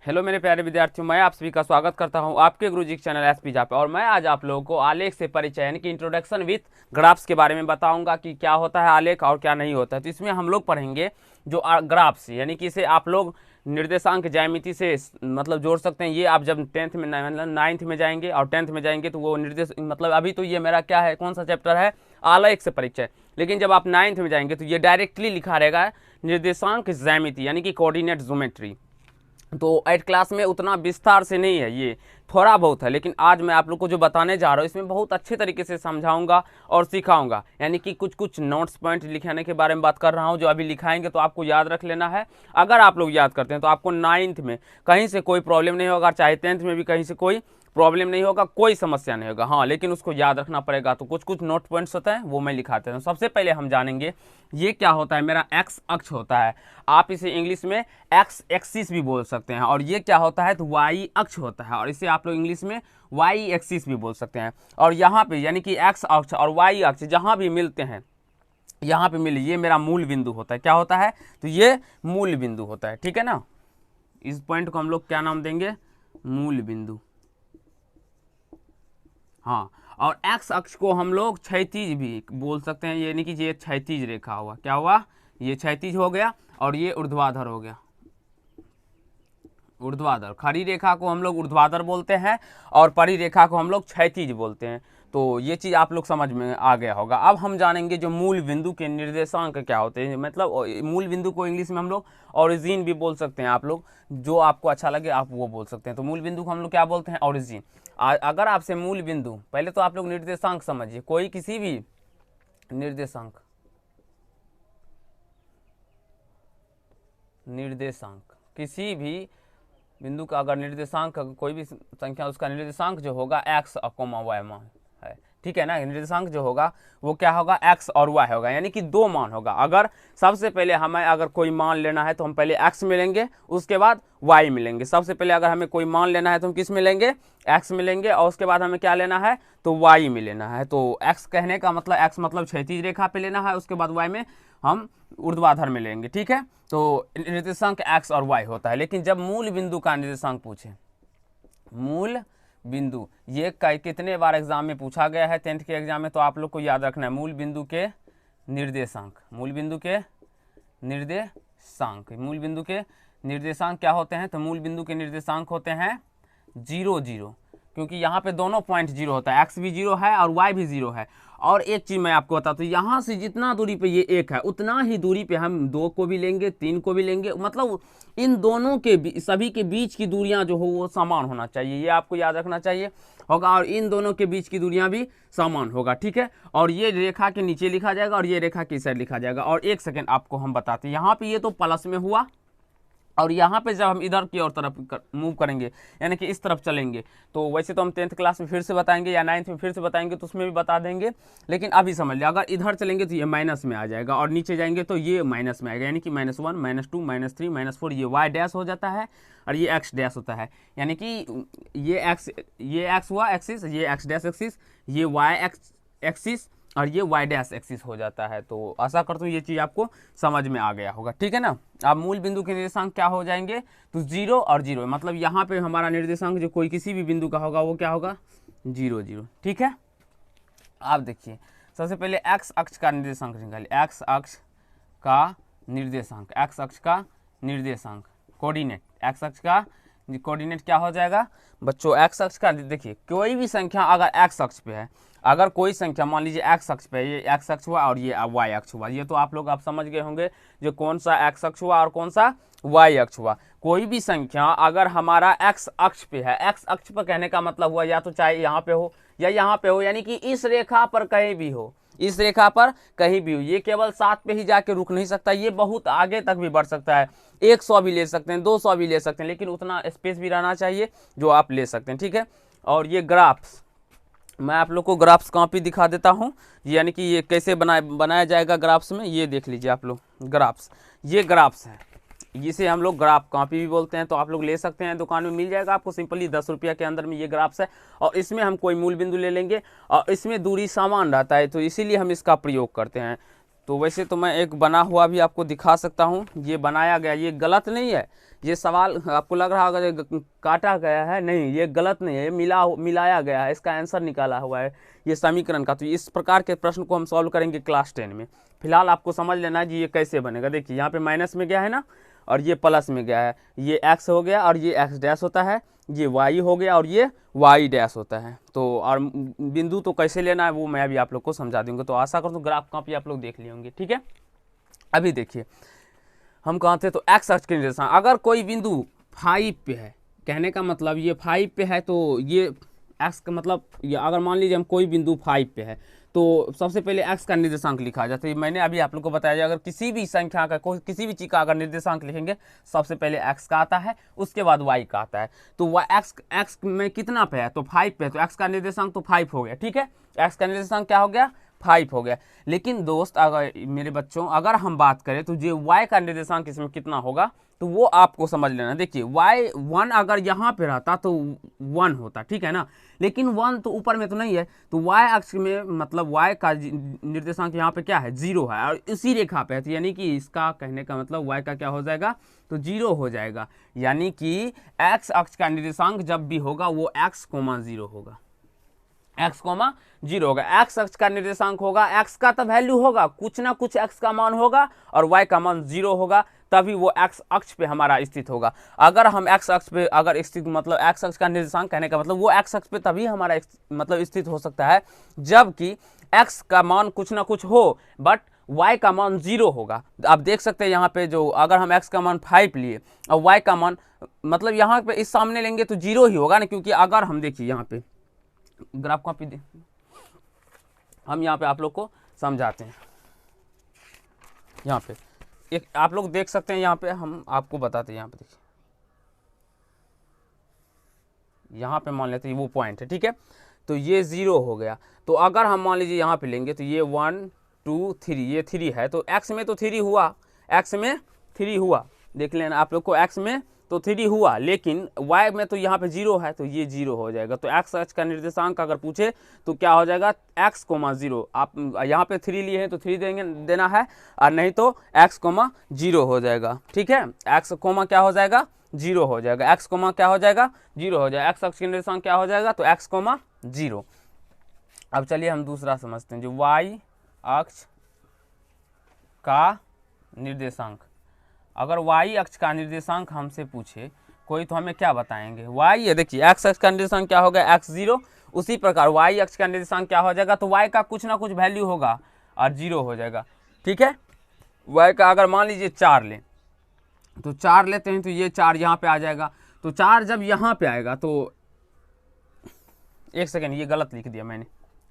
Hello मेरे प्यारे विद्यार्थियों, मैं आप सभी का स्वागत करता हूं आपके गुरुजी के चैनल एसपी जा पे। और मैं आज आप लोगों को आलेख से परिचय यानी कि इंट्रोडक्शन विथ ग्राफ्स के बारे में बताऊंगा कि क्या होता है आलेख और क्या नहीं होता है। तो इसमें हम लोग पढ़ेंगे जो ग्राफ्स, यानी कि इसे आप लोग निर्देशांक ज्यामिति से मतलब जोड़ सकते हैं। ये आप जब टेंथ में मतलब नाइन्थ में जाएंगे और टेंथ में जाएंगे तो वो निर्देश मतलब अभी तो ये मेरा क्या है, कौन सा चैप्टर है, आलेख से परिचय। लेकिन जब आप नाइन्थ में जाएंगे तो ये डायरेक्टली लिखा रहेगा निर्देशांक ज्यामिति यानी कि कोऑर्डिनेट ज्योमेट्री। तो 8 क्लास में उतना विस्तार से नहीं है, ये थोड़ा बहुत है। लेकिन आज मैं आप लोग को जो बताने जा रहा हूँ इसमें बहुत अच्छे तरीके से समझाऊंगा और सिखाऊंगा। यानी कि कुछ कुछ नोट्स पॉइंट लिखाने के बारे में बात कर रहा हूँ जो अभी लिखाएंगे तो आपको याद रख लेना है। अगर आप लोग याद करते हैं तो आपको नाइन्थ में कहीं से कोई प्रॉब्लम नहीं होगा, चाहे टेंथ में भी कहीं से कोई प्रॉब्लम नहीं होगा, कोई समस्या नहीं होगा। हाँ, लेकिन उसको याद रखना पड़ेगा। तो कुछ कुछ नोट पॉइंट्स होते हैं वो मैं लिखाते हूँ। सबसे पहले हम जानेंगे ये क्या होता है। मेरा एक्स अक्ष होता है, आप इसे इंग्लिश में एक्स एक्सिस भी बोल सकते हैं। और ये क्या होता है तो वाई अक्ष होता है, और इसे आप लोग इंग्लिश में वाई एक्सिस भी बोल सकते हैं। और यहाँ पे यानी कि एक्स अक्ष और वाई अक्ष जहाँ भी मिलते हैं, यहाँ पे मिले, ये मेरा मूल बिंदु होता है। क्या होता है तो ये मूल बिंदु होता है, ठीक है ना। इस पॉइंट को हम लोग क्या नाम देंगे, मूल बिंदु। हाँ, और एक्स अक्ष को हम लोग क्षैतिज भी बोल सकते हैं, यानी कि ये क्षैतिज रेखा हुआ। क्या हुआ, ये क्षैतिज हो गया और ये ऊर्ध्वाधर हो गया, ऊर्ध्वाधर। खड़ी रेखा को हम लोग ऊर्ध्वाधर बोलते हैं और परी रेखा को हम लोग क्षैतिज बोलते हैं। तो ये चीज़ आप लोग समझ में आ गया होगा। अब हम जानेंगे जो मूल बिंदु के निर्देशांक क्या होते हैं। मतलब मूल बिंदु को इंग्लिश में हम लोग ओरिजिन भी बोल सकते हैं। आप लोग जो आपको अच्छा लगे आप वो बोल सकते हैं। तो मूल बिंदु को हम लोग क्या बोलते हैं, ओरिजिन। अगर आपसे मूल बिंदु, पहले तो आप लोग निर्देशांक समझिए। कोई किसी भी निर्देशांक किसी भी बिंदु का अगर निर्देशांक कोई भी संख्या, उसका निर्देशांक जो होगा एक्स और वाई मान है, ठीक है ना। निर्देशांक जो होगा वो क्या होगा, एक्स और वाई होगा, यानी कि दो मान होगा। अगर सबसे पहले हमें अगर कोई मान लेना है तो हम पहले एक्स मिलेंगे, उसके बाद वाई मिलेंगे। सबसे पहले अगर हमें कोई मान लेना है तो हम किस मिलेंगे, एक्स मिलेंगे, और उसके बाद हमें क्या लेना है तो वाई में लेना है। तो एक्स कहने का मतलब, एक्स मतलब क्षैतिज रेखा पे लेना है, उसके बाद वाई में हम ऊर्ध्वाधर में लेंगे, ठीक है। तो निर्देशांक एक्स और वाई होता है। लेकिन जब मूल बिंदु का निर्देशांक पूछे, मूल बिंदु, ये कितने बार एग्जाम में पूछा गया है टेंथ के एग्जाम में, तो आप लोग को याद रखना है मूल बिंदु के निर्देशांक। मूल बिंदु के निर्देशांक, मूल बिंदु के निर्देशांक क्या होते हैं तो मूल बिंदु के निर्देशांक होते हैं 0 0, क्योंकि यहाँ पे दोनों पॉइंट 0 होता है, एक्स भी 0 है और वाई भी 0 है। और एक चीज़ मैं आपको बताता हूँ, यहाँ से जितना दूरी पे ये 1 है उतना ही दूरी पे हम 2 को भी लेंगे, 3 को भी लेंगे। मतलब इन दोनों के सभी के बीच की दूरियां जो हो वो समान होना चाहिए, ये आपको याद रखना चाहिए होगा। और इन दोनों के बीच की दूरियां भी समान होगा, ठीक है। और ये रेखा के नीचे लिखा जाएगा और ये रेखा की साइड लिखा जाएगा। और एक सेकेंड आपको हम बताते हैं, यहाँ पे ये तो प्लस में हुआ, और यहाँ पे जब हम इधर की ओर तरफ मूव करेंगे यानी कि इस तरफ चलेंगे, तो वैसे तो हम टेंथ क्लास में फिर से बताएंगे या नाइन्थ में फिर से बताएंगे तो उसमें भी बता देंगे। लेकिन अभी समझ लिया, अगर इधर चलेंगे तो ये माइनस में आ जाएगा और नीचे जाएंगे तो ये माइनस में आएगा, यानी कि -1 -2 -3 -4, ये वाई डैश हो जाता है और ये एक्स डैश होता है। यानी कि ये एक्स हुआ एक्सिस, ये एक्स डैश एक्सिस, ये वाई एक्स एक्सिस और ये वाई डैश एक्सिस हो जाता है। तो आशा करता हूँ ये चीज़ आपको समझ में आ गया होगा, ठीक है ना। अब मूल बिंदु के निर्देशांक क्या हो जाएंगे तो 0 और 0, मतलब यहाँ पे हमारा निर्देशांक जो कोई किसी भी बिंदु का होगा वो क्या होगा 0 0, ठीक है। आप देखिए सबसे पहले एक्स अक्ष का निर्देशांक निकालिए, एक्स अक्ष का निर्देशांक, एक्स अक्ष का निर्देशांक कोऑर्डिनेट, एक्स अक्ष का कोऑर्डिनेट क्या हो जाएगा बच्चों, एक्स अक्ष का। देखिए कोई भी संख्या अगर एक्स अक्ष पे है, अगर कोई संख्या मान लीजिए एक्स अक्ष पे, ये एक्स अक्ष हुआ और ये वाई अक्ष हुआ, ये तो आप लोग आप समझ गए होंगे जो कौन सा एक्स अक्ष हुआ और कौन सा वाई अक्ष हुआ। कोई भी संख्या अगर हमारा एक्स अक्ष पे है, एक्स अक्ष पर कहने का मतलब हुआ या तो चाहे यहाँ पे हो या यहाँ पे हो, यानी कि इस रेखा पर कहीं भी हो, इस रेखा पर कहीं भी हो। ये केवल 7 पे ही जाके रुक नहीं सकता, ये बहुत आगे तक भी बढ़ सकता है, 100 भी ले सकते हैं, 200 भी ले सकते हैं, लेकिन उतना स्पेस भी रहना चाहिए जो आप ले सकते हैं, ठीक है। और ये ग्राफ्स, मैं आप लोग को ग्राफ्स कॉपी दिखा देता हूँ, यानी कि ये कैसे बनाया जाएगा ग्राफ्स में, ये देख लीजिए आप लोग ग्राफ्स। ये ग्राफ्स है, जिसे हम लोग ग्राफ कॉपी भी बोलते हैं। तो आप लोग ले सकते हैं, दुकान में मिल जाएगा आपको सिंपली 10 रुपया के अंदर में ये ग्राफ्स है। और इसमें हम कोई मूल बिंदु ले लेंगे और इसमें दूरी समान रहता है, तो इसीलिए हम इसका प्रयोग करते हैं। तो वैसे तो मैं एक बना हुआ भी आपको दिखा सकता हूँ, ये बनाया गया, ये गलत नहीं है। ये सवाल आपको लग रहा होगा ये काटा गया है, नहीं ये गलत नहीं है, ये मिलाया गया है, इसका आंसर निकाला हुआ है ये समीकरण का। तो इस प्रकार के प्रश्न को हम सॉल्व करेंगे क्लास 10 में। फिलहाल आपको समझ लेना है जी ये कैसे बनेगा। देखिए यहाँ पे माइनस में गया है ना, और ये प्लस में गया है, ये x हो गया और ये x डैश होता है, ये y हो गया और ये y डैश होता है। तो और बिंदु तो कैसे लेना है वो मैं अभी आप लोग को समझा दूंगा। तो आशा करता हूँ ग्राफ कॉपी आप लोग देख लिए होंगे, ठीक है। अभी देखिए हम कहाँ थे, तो x अक्ष के निर्देशांक, अगर कोई बिंदु 5 पे है, कहने का मतलब ये 5 पे है, तो ये x का मतलब ये अगर मान लीजिए हम कोई बिंदु 5 पे है तो सबसे पहले x का निर्देशांक लिखा जाता है। मैंने अभी आप लोग को बताया अगर किसी भी संख्या का किसी भी चीज़ का अगर निर्देशांक लिखेंगे सबसे पहले x का आता है, उसके बाद y का आता है। तो x में कितना पे है, तो 5 पे है, तो x का निर्देशांक तो 5 हो गया, ठीक है। x का निर्देशांक क्या हो गया, 5 हो गया। लेकिन दोस्त अगर मेरे बच्चों अगर हम बात करें तो जो y का निर्देशांक इसमें कितना होगा तो वो आपको समझ लेना। देखिए y1 अगर यहाँ पे रहता तो 1 होता, ठीक है ना, लेकिन 1 तो ऊपर में तो नहीं है, तो y अक्ष में मतलब y का निर्देशांक यहाँ पे क्या है, 0 है और इसी रेखा पे है, तो यानी कि इसका कहने का मतलब y का क्या हो जाएगा, तो 0 हो जाएगा। यानी कि x अक्ष का निर्देशांक जब भी होगा वो x, 0 होगा, x, 0 होगा। x अक्ष का निर्देशांक होगा, x का तो वैल्यू होगा, कुछ ना कुछ x का मान होगा और y का मान 0 होगा, तभी वो x अक्ष पे हमारा स्थित होगा। अगर हम x अक्ष पे अगर स्थित मतलब x अक्ष का निर्देशांक कहने का मतलब वो x अक्ष पे तभी हमारा मतलब स्थित हो सकता है जबकि x का मान कुछ ना कुछ हो बट y का मान 0 होगा। आप देख सकते हैं यहाँ पे जो अगर हम x का मान 5 लिए और y का मान मतलब यहाँ पे इस सामने लेंगे तो 0 ही होगा ना, क्योंकि अगर हम देखिए यहाँ पे ग्राफ कॉपी दे, हम यहाँ पे आप लोग को समझाते हैं। यहाँ पे एक आप लोग देख सकते हैं, यहाँ पे हम आपको बताते हैं। यहाँ पे देखिए, यहाँ पे मान लेते हैं वो पॉइंट है, ठीक है, तो ये 0 हो गया। तो अगर हम मान लीजिए यहाँ पे लेंगे तो ये 1 2 3, ये 3 है, तो x में तो 3 हुआ, x में 3 हुआ, देख लेना आप लोग को, x में तो 3 हुआ, लेकिन y में तो यहाँ पे 0 है, तो ये 0 हो जाएगा। तो x अक्ष का निर्देशांक अगर पूछे तो क्या हो जाएगा, x, 0। आप यहाँ पे 3 लिए हैं तो 3 देना है, और नहीं तो x, 0 हो जाएगा, ठीक है। x, क्या हो जाएगा, 0 हो जाएगा, x, क्या हो जाएगा, 0 हो जाएगा। x अक्ष का निर्देशांक क्या हो जाएगा, तो x, 0। अब चलिए हम दूसरा समझते हैं, जो y अक्ष का निर्देशांक। अगर y अक्ष का निर्देशांक हमसे पूछे कोई तो हमें क्या बताएंगे, y, ये देखिए x अक्ष का निर्देशांक क्या होगा, x, 0। उसी प्रकार y अक्ष का निर्देशांक क्या हो जाएगा, तो y का कुछ ना कुछ वैल्यू होगा और 0 हो जाएगा, ठीक है। y का अगर मान लीजिए 4 लें तो 4 लेते हैं तो ये 4 यहाँ पे आ जाएगा। तो 4 जब यहाँ पे आएगा तो एक सेकेंड, ये गलत लिख दिया मैंने,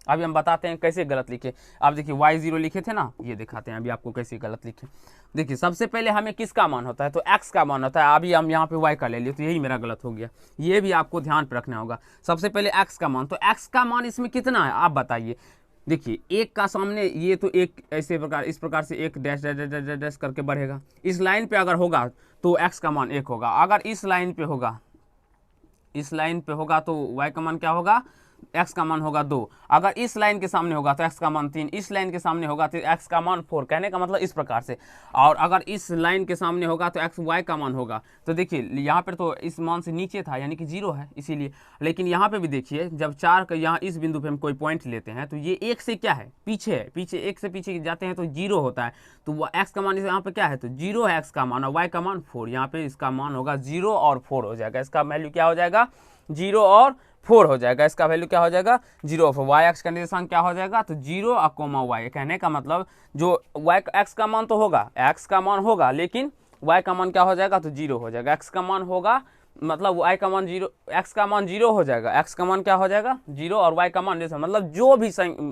अभी हम बताते हैं कैसे गलत लिखे। आप देखिए y0 लिखे थे ना, ये दिखाते हैं अभी आपको कैसे गलत लिखे। देखिए सबसे पहले हमें किसका मान होता है, तो x का मान होता है। अभी हम यहाँ पे y का ले लिए तो यही मेरा गलत हो गया, ये भी आपको ध्यान पे रखना होगा। सबसे पहले x का मान, तो x का मान इसमें कितना है आप बताइए। देखिए एक का सामने ये तो एक ऐसे प्रकार इस प्रकार से एक dash dash dash dash dash करके बढ़ेगा। इस लाइन पे अगर होगा तो x का मान 1 होगा, अगर इस लाइन पे होगा, इस लाइन पे होगा तो y का मान क्या होगा, x का मान होगा 2। अगर इस लाइन के सामने होगा तो x का मान 3, इस लाइन के सामने होगा तो x का मान 4, कहने का मतलब इस प्रकार से। और अगर इस लाइन के सामने होगा तो x, y का मान होगा। तो देखिए यहाँ पर तो इस मान से नीचे था यानी कि 0 है इसीलिए, लेकिन यहाँ पे भी देखिए जब 4 का यहाँ इस बिंदु पे हम कोई पॉइंट लेते हैं तो ये 1 से क्या है, पीछे है, पीछे 1 से पीछे जाते हैं तो 0 होता है। तो वो x का मान यहाँ पे क्या है, तो 0 है x का मान, और y का मान 4, यहाँ पे इसका मान होगा 0 और 4 हो जाएगा। इसका वैल्यू क्या हो जाएगा, 0 और 4 हो जाएगा। इसका वैल्यू क्या हो जाएगा, 0 और 4। y अक्ष का निर्देशांक क्या हो जाएगा, तो 0 और y। कहने का मतलब जो y x का मान तो होगा, x का मान होगा, लेकिन y का मान क्या हो जाएगा, तो 0 हो जाएगा। x का मान होगा मतलब y का मान 0, x का मान 0 हो जाएगा, x का मान क्या हो जाएगा, 0 और y का मान जैसा मतलब जो भी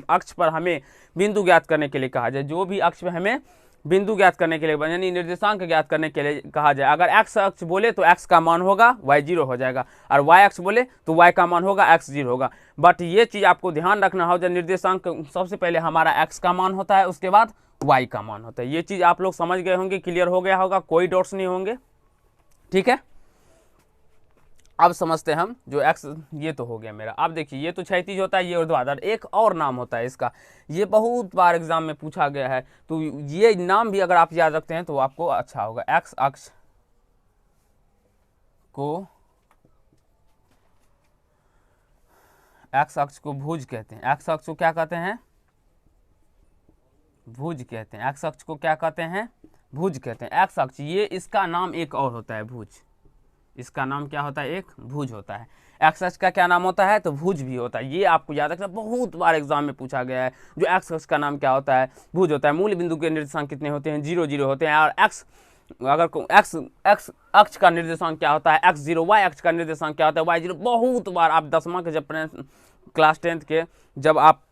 अक्ष पर हमें बिंदु ज्ञात करने के लिए कहा जाए, जो भी अक्ष पर हमें बिंदु ज्ञात करने के लिए यानी निर्देशांक ज्ञात करने के लिए कहा जाए, अगर x अक्ष बोले तो x का मान होगा y 0 हो जाएगा, और y अक्ष बोले तो y का मान होगा x 0 होगा। बट ये चीज़ आपको ध्यान रखना हो, जब निर्देशांक सबसे पहले हमारा x का मान होता है, उसके बाद y का मान होता है। ये चीज़ आप लोग समझ गए होंगे, क्लियर हो गया होगा, कोई डाउट्स नहीं होंगे, ठीक है। अब समझते हैं हम जो x, ये तो हो गया मेरा। अब देखिए ये तो क्षैतिज होता है, ये ऊर्ध्वाधर। एक और नाम होता है इसका, ये बहुत बार एग्जाम में पूछा गया है, तो ये नाम भी अगर आप याद रखते हैं तो आपको अच्छा होगा। x अक्ष को भुज कहते हैं। x अक्ष को क्या कहते हैं? भुज कहते हैं। x अक्ष को क्या कहते हैं? भुज कहते हैं। x अक्ष, ये इसका नाम एक और होता है, भुज। इसका नाम क्या होता है? एक भुज होता है। एक्स अक्ष का क्या नाम होता है? तो भुज भी होता है। ये आपको याद रखना, बहुत बार एग्जाम में पूछा गया है। जो एक्स अक्ष का नाम क्या होता है? भुज होता है। मूल बिंदु के निर्देशांक कितने होते हैं? 0 0 होते हैं। और एक्स एक्स अक्ष का निर्देशांक क्या होता है? x0। वाई अक्ष का निर्देशांक क्या होता है? y0। बहुत बार आप 10वां के जब क्लास 10th के जब आप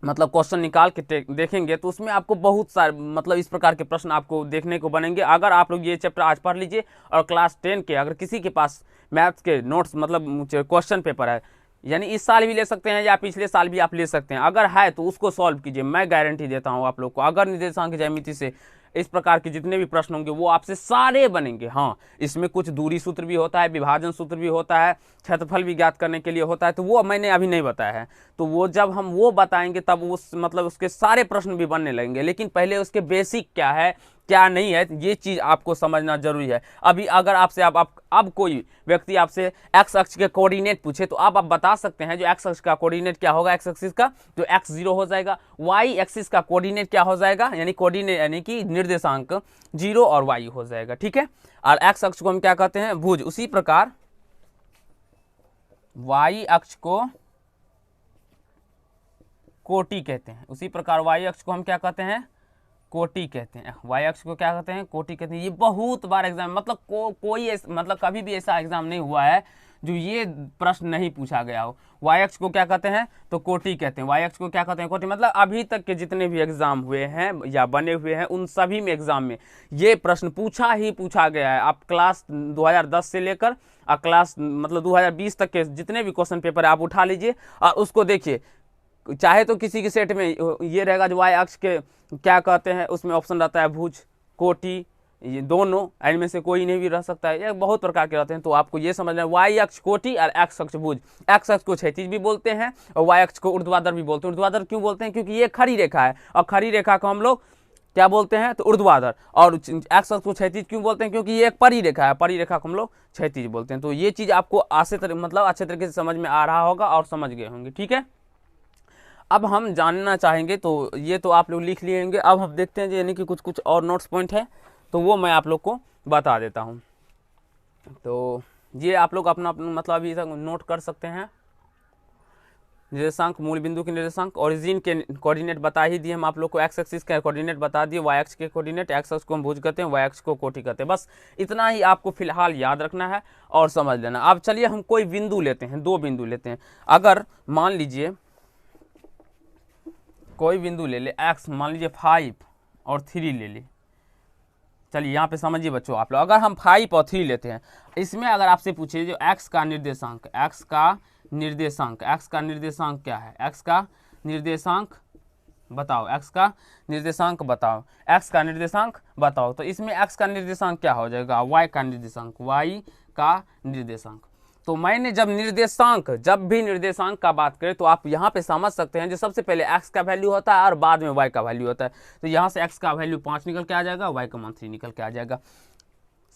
मतलब क्वेश्चन निकाल के देखेंगे तो उसमें आपको बहुत सारे मतलब इस प्रकार के प्रश्न आपको देखने को बनेंगे। अगर आप लोग ये चैप्टर आज पढ़ लीजिए और क्लास 10 के अगर किसी के पास मैथ्स के नोट्स मतलब क्वेश्चन पेपर है, यानी इस साल भी ले सकते हैं या पिछले साल भी आप ले सकते हैं, अगर है तो उसको सॉल्व कीजिए। मैं गारंटी देता हूँ आप लोग को, अगर निर्देशांक ज्यामिति से इस प्रकार के जितने भी प्रश्न होंगे वो आपसे सारे बनेंगे। हाँ, इसमें कुछ दूरी सूत्र भी होता है, विभाजन सूत्र भी होता है, क्षेत्रफल भी ज्ञात करने के लिए होता है, तो वो मैंने अभी नहीं बताया है। तो वो जब हम वो बताएंगे तब उस मतलब उसके सारे प्रश्न भी बनने लगेंगे। लेकिन पहले उसके बेसिक क्या है क्या नहीं है, ये चीज़ आपको समझना जरूरी है। अभी अगर आपसे अब कोई व्यक्ति आपसे एक्स अक्ष के कोऑर्डिनेट पूछे तो आप बता सकते हैं जो एक्स अक्ष का कोऑर्डिनेट क्या होगा, एक्स एक्सिस का, तो x0 हो जाएगा। वाई एक्सिस का कोऑर्डिनेट क्या हो जाएगा, यानी कोऑर्डिनेट यानी कि निर्देशांक 0 और y हो जाएगा। ठीक है, और एक्स अक्ष को हम क्या कहते हैं? भुज। उसी प्रकार y अक्ष को कोटि कहते हैं। उसी प्रकार y अक्ष को हम क्या कहते हैं? कोटि कहते हैं। y अक्ष को क्या कहते हैं? कोटि कहते हैं। ये बहुत बार एग्जाम मतलब कोई मतलब कभी भी ऐसा एग्जाम नहीं हुआ है जो ये प्रश्न नहीं पूछा गया हो। y अक्ष को क्या कहते हैं? तो कोटि कहते हैं। y अक्ष को क्या कहते हैं? कोटि। मतलब अभी तक के जितने भी एग्जाम हुए हैं या बने हुए हैं उन सभी में एग्जाम में ये प्रश्न पूछा गया है। आप क्लास 2010 से लेकर क्लास मतलब 2020 तक के जितने भी क्वेश्चन पेपर है आप उठा लीजिए और उसको देखिए। चाहे तो किसी के सेट में ये रहेगा जो y अक्ष के क्या कहते हैं, उसमें ऑप्शन रहता है भुज, कोटि, ये दोनों इनमें से कोई नहीं भी रह सकता है। ये बहुत प्रकार के रहते हैं, तो आपको ये समझना है y अक्ष कोटि और x अक्ष भुज। x अक्ष को क्षैतिज भी बोलते हैं और y अक्ष को ऊर्ध्वाधर भी बोलते हैं। ऊर्ध्वाधर क्यों बोलते हैं? क्योंकि ये खड़ी रेखा है और खड़ी रेखा को हम लोग क्या बोलते हैं? तो ऊर्ध्वाधर। और x अक्ष को क्षैतिज क्यों बोलते हैं? क्योंकि ये एक परी रेखा है, परी रेखा को हम लोग क्षैतिज बोलते हैं। तो ये चीज़ आपको मतलब अच्छे तरीके से समझ में आ रहा होगा और समझ गए होंगे। ठीक है, अब हम जानना चाहेंगे तो ये तो आप लोग लिख लिए होंगे। अब हम देखते हैं यानी कि कुछ और नोट्स पॉइंट है तो वो मैं आप लोग को बता देता हूँ। तो ये आप लोग अपना मतलब अभी तक नोट कर सकते हैं। निर्देशांक, मूल बिंदु के निर्देशांक, ओरिजिन के कोऑर्डिनेट बता ही दिए हम आप लोग को। एक्स एक्सिस के कोऑर्डिनेट बता दिए, वाई अक्ष के कोऑर्डिनेट, एक्स अक्ष को हम भुज कहते हैं, वाई अक्ष को कोटि कहते हैं। बस इतना ही आपको फिलहाल याद रखना है और समझ लेना। अब चलिए हम कोई बिंदु लेते हैं, 2 बिंदु लेते हैं। अगर मान लीजिए कोई बिंदु ले ले x, मान लीजिए 5 और 3 ले ले। चलिए यहाँ पे समझिए बच्चों आप लोग, अगर हम 5 और 3 लेते हैं, इसमें अगर आपसे पूछे जो x का निर्देशांक क्या है, x का निर्देशांक बताओ, x का निर्देशांक बताओ, तो इसमें x का निर्देशांक क्या हो जाएगा? y का निर्देशांक। तो मैंने जब भी निर्देशांक का बात करें तो आप यहाँ पे समझ सकते हैं जो सबसे पहले x का वैल्यू होता है और बाद में y का वैल्यू होता है। तो यहाँ से x का वैल्यू 5 निकल के आ जाएगा, y का मान 3 निकल के आ जाएगा।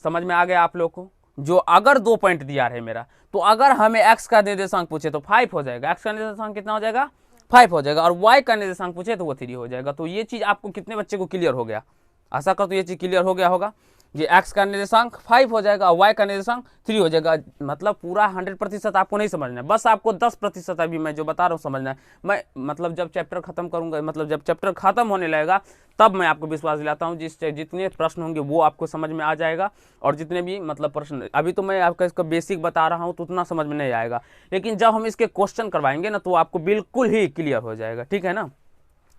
समझ में आ गया आप लोग को? जो अगर 2 पॉइंट दिया है मेरा, तो अगर हमें x का निर्देशांक पूछे तो 5 हो जाएगा, x का निर्देशांक कितना हो जाएगा? 5 हो जाएगा, और y का निर्देशांक पूछे तो वो 3 हो जाएगा। तो ये चीज़ आपको कितने बच्चे को क्लियर हो गया? आशा कर तो ये चीज़ क्लियर हो गया होगा। ये x का निर्देशांक 5 हो जाएगा और y का निर्देशांक 3 हो जाएगा। मतलब पूरा 100% आपको नहीं समझना है, बस आपको 10% अभी मैं जो बता रहा हूँ समझना है। मैं मतलब जब चैप्टर खत्म करूँगा, मतलब जब चैप्टर खत्म होने लगेगा तब मैं आपको विश्वास दिलाता हूँ जितने प्रश्न होंगे वो आपको समझ में आ जाएगा। और जितने भी मतलब प्रश्न, अभी तो मैं आपका इसका बेसिक बता रहा हूँ तो उतना समझ में नहीं आएगा, लेकिन जब हम इसके क्वेश्चन करवाएंगे ना तो आपको बिल्कुल ही क्लियर हो जाएगा। ठीक है ना?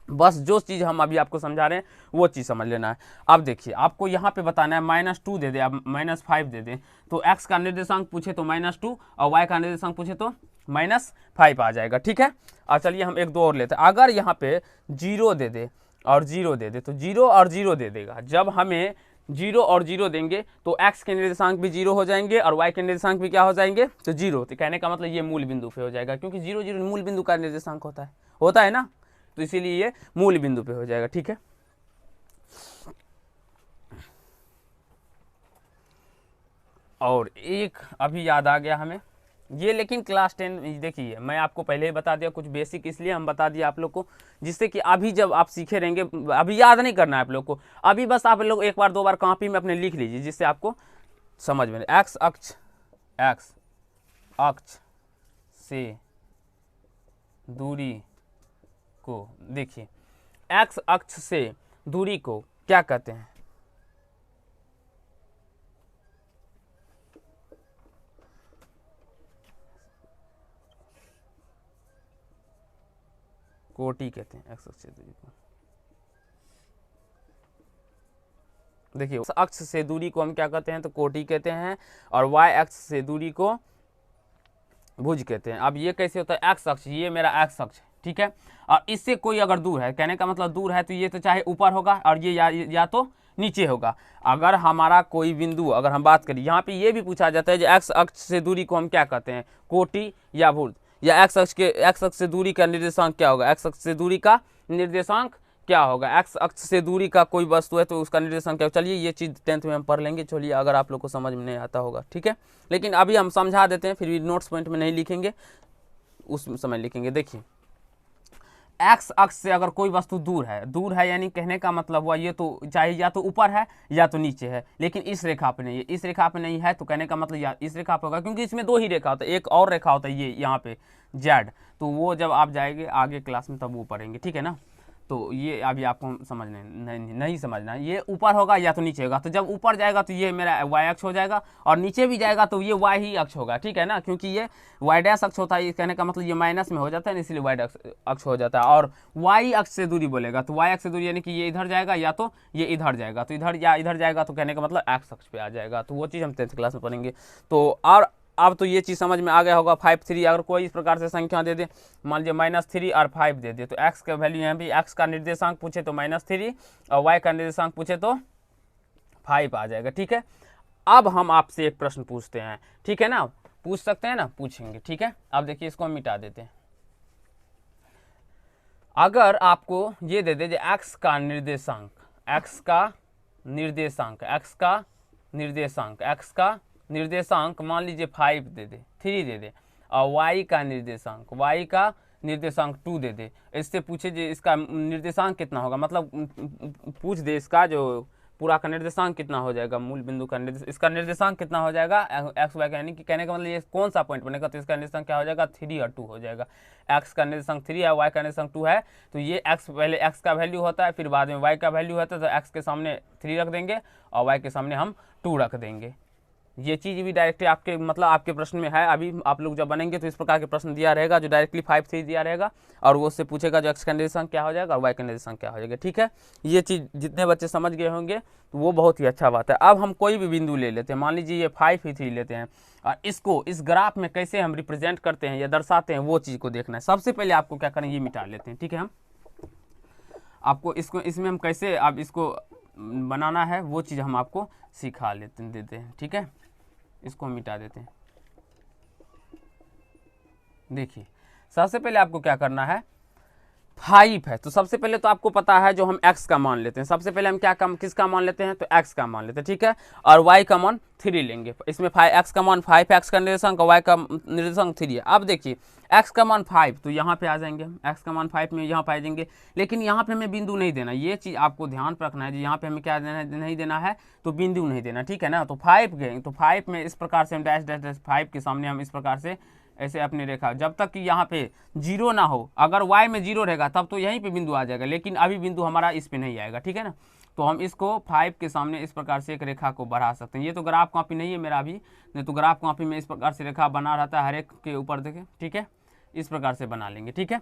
बस जो चीज़ हम अभी आपको समझा रहे हैं वो चीज़ समझ लेना है। अब देखिए आपको यहाँ पे बताना है -2 दे दे, अब -5 दे दे, तो x का निर्देशांक पूछे तो -2 और y का निर्देशांक पूछे तो -5 आ जाएगा। ठीक है, अब चलिए हम 1-2 और लेते हैं। अगर यहाँ पे 0 दे दे और 0 दे दे, तो 0 और 0 दे देगा। जब हमें जीरो और जीरो देंगे तो x के निर्देशांक भी जीरो हो जाएंगे और y के निर्देशांक भी क्या हो जाएंगे, तो जीरो। तो कहने का मतलब ये मूल बिंदु पे हो जाएगा, क्योंकि जीरो जीरो मूल बिंदु का निर्देशांक होता है ना, तो इसीलिए ये मूल बिंदु पे हो जाएगा। ठीक है, और एक अभी याद आ गया हमें ये, लेकिन क्लास 10 देखिए मैं आपको पहले ही बता दिया, कुछ बेसिक इसलिए हम बता दिया आप लोग को, जिससे कि अभी जब आप सीखे रहेंगे, अभी याद नहीं करना है आप लोग को, अभी बस आप लोग एक बार दो बार कॉपी में अपने लिख लीजिए, जिससे आपको समझ में। एक्स अक्ष से दूरी को, देखिए एक्स अक्ष से दूरी को क्या कहते हैं, कोटि कहते हैं। एक्स अक्ष से दूरी को, देखिए अक्ष से दूरी को हम क्या कहते हैं, तो कोटि कहते हैं, और वाई अक्ष से दूरी को भुज कहते हैं। अब ये कैसे होता है, एक्स अक्ष, ये मेरा एक्स अक्ष, ठीक है, और इससे कोई अगर दूर है, कहने का मतलब दूर है, तो ये तो चाहे ऊपर होगा और ये या तो नीचे होगा। अगर हमारा कोई बिंदु, अगर हम बात करें यहाँ पे ये भी पूछा जाता है, जो एक्स अक्ष से दूरी को हम क्या कहते हैं, कोटि या भुज, या एक्स अक्ष से दूरी का निर्देशांक क्या होगा, एक्स अक्ष से दूरी का निर्देशांक क्या होगा, एक्स अक्ष से दूरी का कोई वस्तु है तो उसका निर्देशांक क्या होगा। चलिए ये चीज़ 10th में हम पढ़ लेंगे, चलिए अगर आप लोग को समझ में नहीं आता होगा, ठीक है, लेकिन अभी हम समझा देते हैं, फिर भी नोट्स पॉइंट में नहीं लिखेंगे, उस समय लिखेंगे। देखिए एक्स अक्ष से अगर कोई वस्तु दूर है यानी कहने का मतलब हुआ ये तो चाहे या तो ऊपर है या तो नीचे है, लेकिन इस रेखा पे नहीं है, इस रेखा पे नहीं है, तो कहने का मतलब या इस रेखा पे होगा, क्योंकि इसमें दो ही रेखा होता है, एक और रेखा होता है ये यहाँ पे जेड, तो वो जब आप जाएंगे आगे क्लास में तब वो पढ़ेंगे, ठीक है ना। तो ये अभी आपको समझना नहीं समझना, ये ऊपर होगा या तो नीचे होगा, तो जब ऊपर जाएगा तो ये मेरा वाई अक्ष हो जाएगा, और नीचे भी जाएगा तो ये वाई ही अक्ष होगा, ठीक है ना, क्योंकि ये वाई डैश अक्ष होता है, कहने का मतलब ये माइनस में हो जाता है, इसलिए वाई अक्ष हो जाता है। और वाई अक्ष से दूरी बोलेगा तो वाई अक्ष से दूरी यानी कि ये इधर जाएगा या तो ये इधर जाएगा, तो इधर या इधर जाएगा, तो कहने का मतलब एक्स अक्ष पे आ जाएगा, तो वो चीज़ हम 10th क्लास में पढ़ेंगे। तो और अब तो ये चीज़ समझ में आ गया होगा, 5 3 अगर कोई इस प्रकार से संख्या दे दे, मान लीजिए -3 और 5 दे दे, तो x का वैल्यू यहाँ भी, x का निर्देशांक पूछे तो -3 और y का निर्देशांक पूछे तो 5 आ जाएगा, ठीक है। अब हम आपसे एक प्रश्न पूछते हैं, ठीक है ना, पूछ सकते हैं ना, पूछेंगे, ठीक है। अब देखिए इसको हम मिटा देते हैं। अगर आपको ये दे दे x का निर्देशांक, x का निर्देशांक मान लीजिए 5 दे दे, 3 दे दे, और y का निर्देशांक 2 दे दे, इससे पूछे जो इसका निर्देशांक कितना होगा, मतलब पूछ दे इसका जो पूरा का निर्देशांक कितना हो जाएगा, मूल बिंदु का इसका निर्देशांक कितना हो जाएगा एक्स वाई का, यानी कि कहने का मतलब ये कौन सा पॉइंट बनेगा, तो इसका निर्देशांक क्या हो जाएगा 3 और 2 हो जाएगा। एक्स का निर्देशांक 3 है, वाई का निर्देशांक 2 है, तो ये एक्स पहले एक्स का वैल्यू होता है, फिर बाद में वाई का वैल्यू होता है, तो एक्स के सामने 3 रख देंगे और वाई के सामने हम 2 रख देंगे। ये चीज़ भी डायरेक्टली आपके मतलब आपके प्रश्न में है, अभी आप लोग जब बनेंगे तो इस प्रकार के प्रश्न दिया रहेगा, जो डायरेक्टली 5 3 दिया रहेगा, और वो उससे पूछेगा जो एक्स का निर्देशांक क्या हो जाएगा और वाई का निर्देशांक क्या हो जाएगा, ठीक है। ये चीज़ जितने बच्चे समझ गए होंगे तो वो बहुत ही अच्छा बात है। अब हम कोई भी बिंदु ले लेते हैं, मान लीजिए ये 5 3 लेते हैं, और इसको इस ग्राफ में कैसे हम रिप्रेजेंट करते हैं या दर्शाते हैं, वो चीज़ को देखना है। सबसे पहले आपको क्या करें, ये मिटा लेते हैं, ठीक है। हम आपको इसको इसमें हम कैसे अब इसको बनाना है वो चीज़ हम आपको सिखा देते हैं, ठीक है। इसको मिटा देते हैं। देखिए सबसे पहले आपको क्या करना है, 5 है तो सबसे पहले तो आपको पता है जो हम x का मान लेते हैं, सबसे पहले हम किसका मान लेते हैं, तो x का मान लेते हैं, ठीक है, और y का मान 3 लेंगे। इसमें x का मान 5 है, x का निर्देशांक और y का निर्देशांक 3 है। अब देखिए x का मान 5 तो यहाँ पे आ जाएंगे हम, x का मान 5 में यहाँ पे आ जाएंगे, लेकिन यहाँ पे हमें बिंदु नहीं देना, ये चीज़ आपको ध्यान पर रखना है, यहाँ पे हमें क्या देना है, नहीं देना है, तो बिंदु नहीं देना, ठीक है ना। तो 5 गए तो 5 में इस प्रकार से हम डैश डैश डैश 5 के सामने हम इस प्रकार से ऐसे अपनी रेखा, जब तक कि यहाँ पे 0 ना हो, अगर y में 0 रहेगा तब तो यहीं पे बिंदु आ जाएगा, लेकिन अभी बिंदु हमारा इस पे नहीं आएगा, ठीक है ना। तो हम इसको 5 के सामने इस प्रकार से एक रेखा को बढ़ा सकते हैं। ये तो ग्राफ कॉपी नहीं है मेरा अभी, नहीं तो ग्राफ कॉपी में इस प्रकार से रेखा बना रहता है हर एक के ऊपर, देखें, ठीक है, इस प्रकार से बना लेंगे, ठीक है।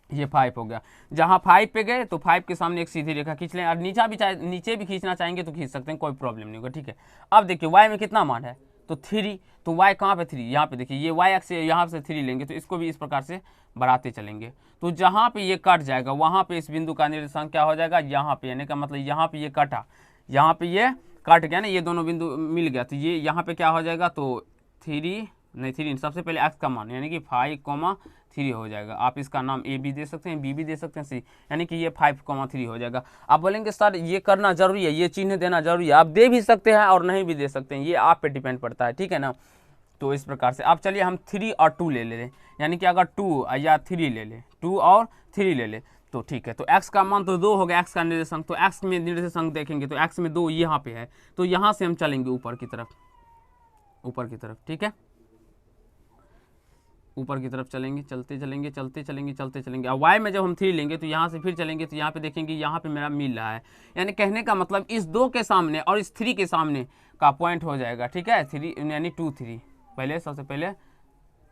ये 5 हो गया, जहाँ 5 पे गए तो 5 के सामने एक सीधी रेखा खींच लें, और नीचे भी खींचना चाहेंगे तो खींच सकते हैं, कोई प्रॉब्लम नहीं होगा, ठीक है। अब देखिए y में कितना मान है, तो 3, तो y कहाँ पे 3, यहाँ पे देखिए ये y अक्ष से यहाँ से 3 लेंगे, तो इसको भी इस प्रकार से बढ़ाते चलेंगे, तो जहाँ पे ये कट जाएगा वहाँ पे इस बिंदु का निर्देशांक क्या हो जाएगा, यहाँ पे, यानी का मतलब यहाँ पे ये कटा, यहाँ पे ये कट गया ना, ये दोनों बिंदु मिल गया, तो ये यहाँ पे क्या हो जाएगा, तो 3 नहीं 3 सबसे पहले एक्स का मान यानी कि 5,3 हो जाएगा। आप इसका नाम ए भी दे सकते हैं, बी भी दे सकते हैं, सी, यानी कि ये 5,3 हो जाएगा। आप बोलेंगे सर ये करना जरूरी है, ये चिन्ह देना जरूरी है, आप दे भी सकते हैं और नहीं भी दे सकते हैं, ये आप पे डिपेंड पड़ता है, ठीक है ना। तो इस प्रकार से अब चलिए हम 3 और 2 ले लें, यानी कि अगर 2 या 3 ले लें, 2 और 3 ले लें तो ठीक है। तो x का मान तो 2 हो गया, x का निर्देशांक, तो x में निर्देशांक देखेंगे तो x में 2 यहाँ पे है, तो यहाँ से हम चलेंगे ऊपर की तरफ, ऊपर की तरफ, ठीक है, ऊपर की तरफ चलेंगे, चलते चलेंगे चलते चलेंगे चलते चलेंगे। अब y में जब हम 3 लेंगे तो यहाँ से फिर चलेंगे, तो यहाँ पे देखेंगे यहाँ पे मेरा मिल रहा है, यानी कहने का मतलब इस 2 के सामने और इस 3 के सामने का पॉइंट हो जाएगा, ठीक है, 3 यानी 2 3, पहले सबसे पहले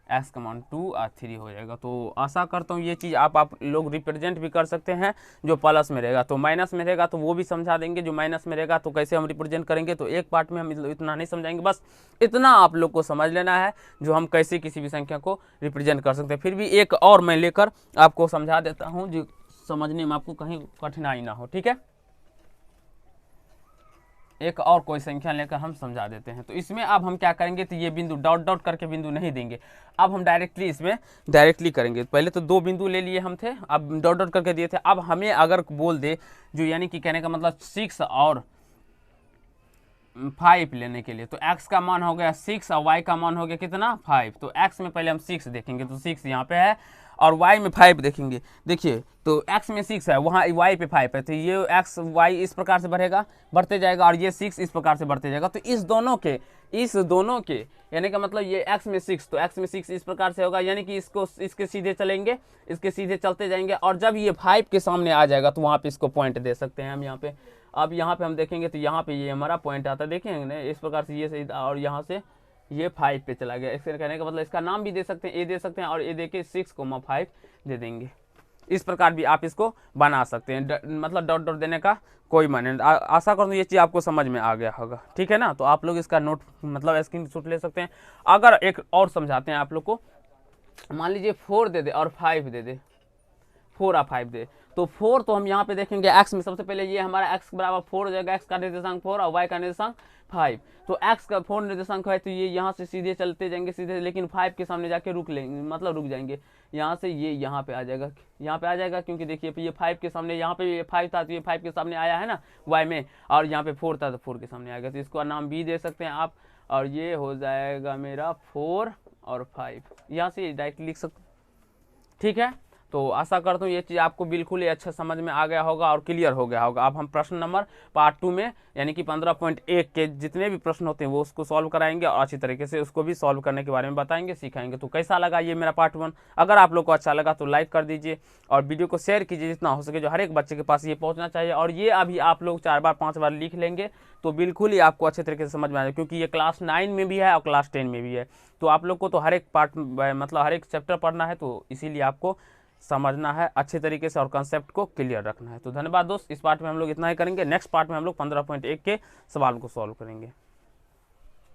x का मान 2 और 3 हो जाएगा। तो आशा करता हूँ ये चीज़ आप लोग रिप्रेजेंट भी कर सकते हैं। जो प्लस में रहेगा तो माइनस में रहेगा तो वो भी समझा देंगे, जो माइनस में रहेगा तो कैसे हम रिप्रेजेंट करेंगे, तो एक पार्ट में हम इतना नहीं समझाएंगे, बस इतना आप लोग को समझ लेना है जो हम कैसे किसी भी संख्या को रिप्रेजेंट कर सकते हैं। फिर भी एक और मैं लेकर आपको समझा देता हूँ जो समझने में आपको कहीं कठिनाई ना हो, ठीक है। एक और कोई संख्या लेकर हम समझा देते हैं। तो इसमें अब हम क्या करेंगे, तो ये बिंदु डॉट डॉट करके बिंदु नहीं देंगे, अब हम डायरेक्टली इसमें डायरेक्टली करेंगे। पहले तो 2 बिंदु ले लिए हम थे, अब डॉट डॉट करके दिए थे। अब हमें अगर बोल दे जो यानी कि कहने का मतलब 6 और 5 लेने के लिए, तो x का मान हो गया 6 और y का मान हो गया कितना 5। तो x में पहले हम 6 देखेंगे, तो 6 यहाँ पे है, और y में 5 देखेंगे। देखिए तो x में 6 है, वहाँ y पे 5 है, तो ये x y इस प्रकार से बढ़ेगा, बढ़ते जाएगा, और ये 6 इस प्रकार से बढ़ते जाएगा। तो इस दोनों के यानी कि मतलब ये x में 6, तो x में 6 इस प्रकार से होगा, यानी कि इसके सीधे चलेंगे, इसके सीधे चलते जाएंगे, और जब ये 5 के सामने आ जाएगा तो वहाँ पे इसको पॉइंट दे सकते हैं हम यहाँ पे। अब यहाँ पे हम देखेंगे तो यहाँ पे ये हमारा पॉइंट आता है, देखेंगे ना इस प्रकार से, ये और यहाँ से ये 5 पे चला गया। इसके कहने का मतलब इसका नाम भी दे सकते हैं, ए दे सकते हैं, और ए दे के 6,5 दे देंगे। इस प्रकार भी आप इसको बना सकते हैं, मतलब डॉट डॉट देने का कोई मायने नहीं। आशा करूँ ये चीज़ आपको समझ में आ गया होगा, ठीक है ना। तो आप लोग इसका नोट मतलब स्क्रीनशॉट ले सकते हैं। अगर एक और समझाते हैं आप लोग को, मान लीजिए 4 दे दे और 5 दे दे, 4 और 5 दे, तो 4 तो हम यहाँ पे देखेंगे x में सबसे पहले ये हमारा x बराबर 4 हो जाएगा, x का निर्देशांक 4 और y का निर्देशांक 5। तो x का 4 निर्देशांक है, तो ये यहाँ से सीधे चलते जाएंगे सीधे, लेकिन 5 के सामने जाके रुक लेंगे, मतलब रुक जाएंगे। यहाँ से ये यहाँ पे आ जाएगा, यहाँ पे आ जाएगा, क्योंकि देखिए ये 5 के सामने, यहाँ पे ये 5 था तो ये 5 के सामने आया है ना y में, और यहाँ पे 4 था तो 4 के सामने आएगा। तो इसको नाम भी दे सकते हैं आप, और ये हो जाएगा मेरा 4 और 5, यहाँ से डायरेक्ट लिख सकते, ठीक है। तो आशा करता हूँ ये चीज़ आपको बिल्कुल ही अच्छा समझ में आ गया होगा और क्लियर हो गया होगा। अब हम प्रश्न नंबर पार्ट 2 में यानी कि 15.1 के जितने भी प्रश्न होते हैं वो उसको सॉल्व कराएंगे, और अच्छी तरीके से उसको भी सॉल्व करने के बारे में बताएंगे, सिखाएंगे। तो कैसा लगा ये मेरा पार्ट 1? अगर आप लोग को अच्छा लगा तो लाइक कर दीजिए और वीडियो को शेयर कीजिए जितना हो सके, जो हर एक बच्चे के पास ये पहुँचना चाहिए। और ये अभी आप लोग 4 बार 5 बार लिख लेंगे तो बिल्कुल ही आपको अच्छे तरीके से समझ में आ जाए, क्योंकि ये क्लास 9 में भी है और क्लास 10 में भी है। तो आप लोग को तो हर एक पार्ट मतलब हर एक चैप्टर पढ़ना है, तो इसीलिए आपको समझना है अच्छे तरीके से और कंसेप्ट को क्लियर रखना है। तो धन्यवाद दोस्त, इस पार्ट में हम लोग इतना ही करेंगे। नेक्स्ट पार्ट में हम लोग 15.1 के सवाल को सॉल्व करेंगे।